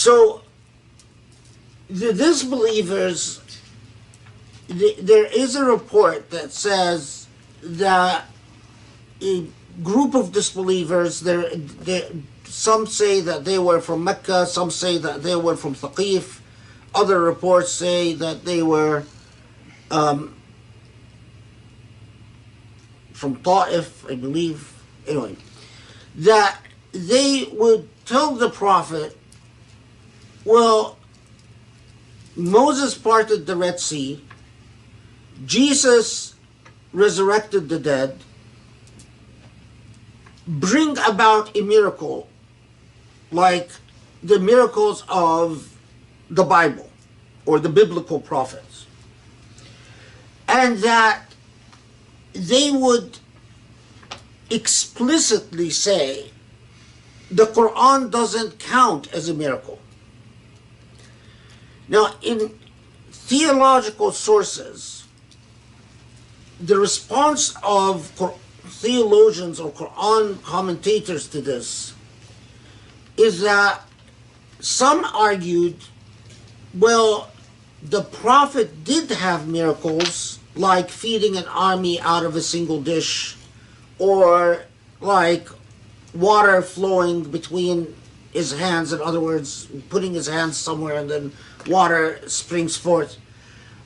So the disbelievers, there is a report that says that a group of disbelievers, some say that they were from Mecca, some say that they were from Thaqif, other reports say that they were from Ta'if, I believe. Anyway, that they would tell the Prophet, well, Moses parted the Red Sea, Jesus resurrected the dead, bring about a miracle like the miracles of the Bible or the biblical prophets. And that they would explicitly say the Qur'an doesn't count as a miracle. Now, in theological sources, the response of theologians or Qur'an commentators to this is that some argued, well, the Prophet did have miracles like feeding an army out of a single dish, or like water flowing between his hands, in other words, putting his hands somewhere and then water springs forth.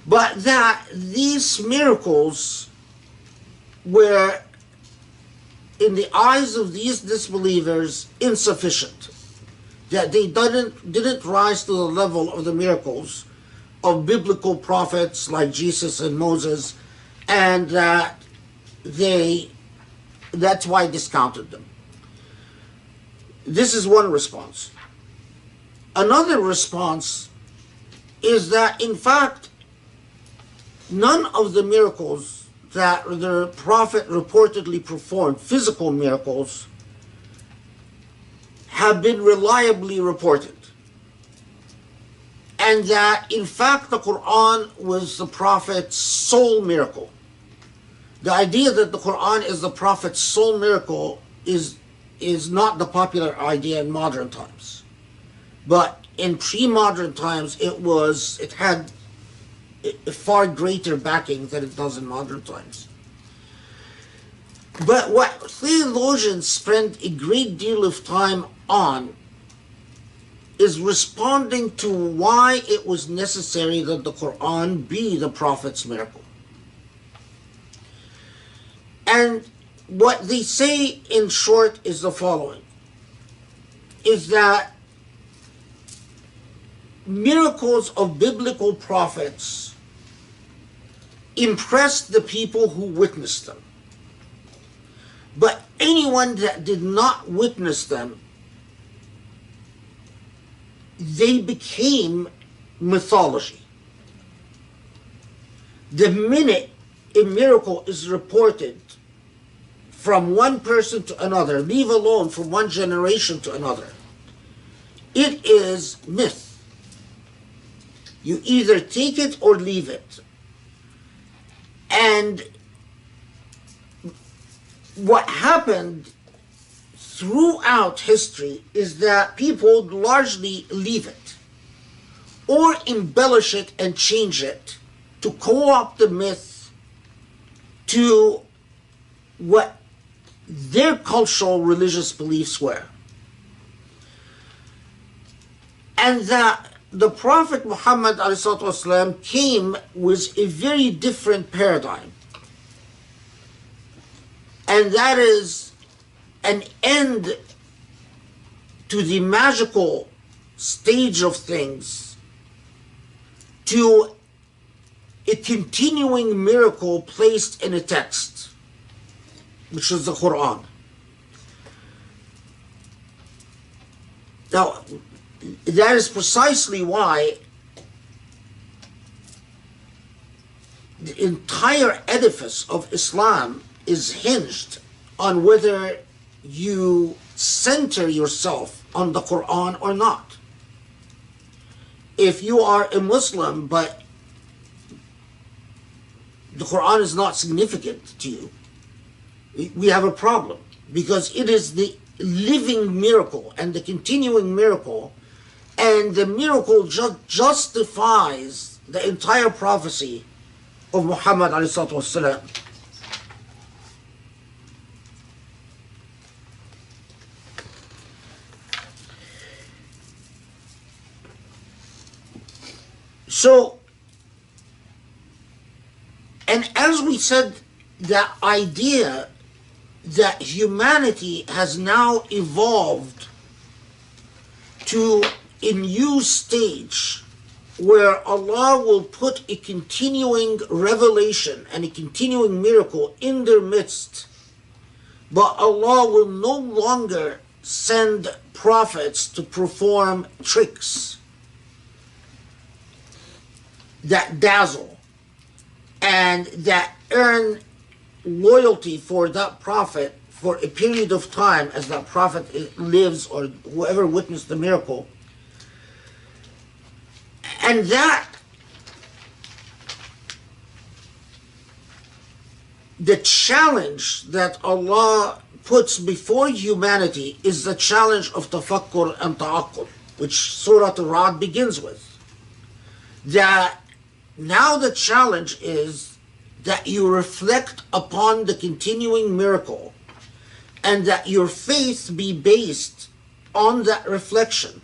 But that these miracles were, in the eyes of these disbelievers, insufficient. That they didn't rise to the level of the miracles of biblical prophets like Jesus and Moses, and that that's why I discounted them. This is one response. Another response is that, in fact, none of the miracles that the Prophet reportedly performed, physical miracles, have been reliably reported. And that, in fact, the Qur'an was the Prophet's sole miracle. The idea that the Qur'an is the Prophet's sole miracle is not the popular idea in modern times. But in pre-modern times, it had a far greater backing than it does in modern times. But what theologians spend a great deal of time on is responding to why it was necessary that the Qur'an be the Prophet's miracle. And what they say in short is the following, is that miracles of biblical prophets impressed the people who witnessed them. But anyone that did not witness them, they became mythology. The minute a miracle is reported from one person to another, leave alone from one generation to another, it is myth. You either take it or leave it. And what happened throughout history is that people largely leave it or embellish it and change it to co-opt the myth to what their cultural religious beliefs were. And that the Prophet Muhammad ﷺ came with a very different paradigm. And that is an end to the magical stage of things, to a continuing miracle placed in a text, which is the Qur'an. Now, that is precisely why the entire edifice of Islam is hinged on whether you center yourself on the Qur'an or not. If you are a Muslim but the Qur'an is not significant to you, we have a problem, because it is the living miracle and the continuing miracle And the miracle justifies the entire prophecy of Muhammad alayhi salatu. So, and as we said, the idea that humanity has now evolved to a new stage where Allah will put a continuing revelation and a continuing miracle in their midst, but Allah will no longer send prophets to perform tricks that dazzle and that earn loyalty for that prophet for a period of time as that prophet lives or whoever witnessed the miracle. And that the challenge that Allah puts before humanity is the challenge of tafakkur and ta'aqqul, which Surah Al-Ra'd begins with. That now the challenge is that you reflect upon the continuing miracle and that your faith be based on that reflection.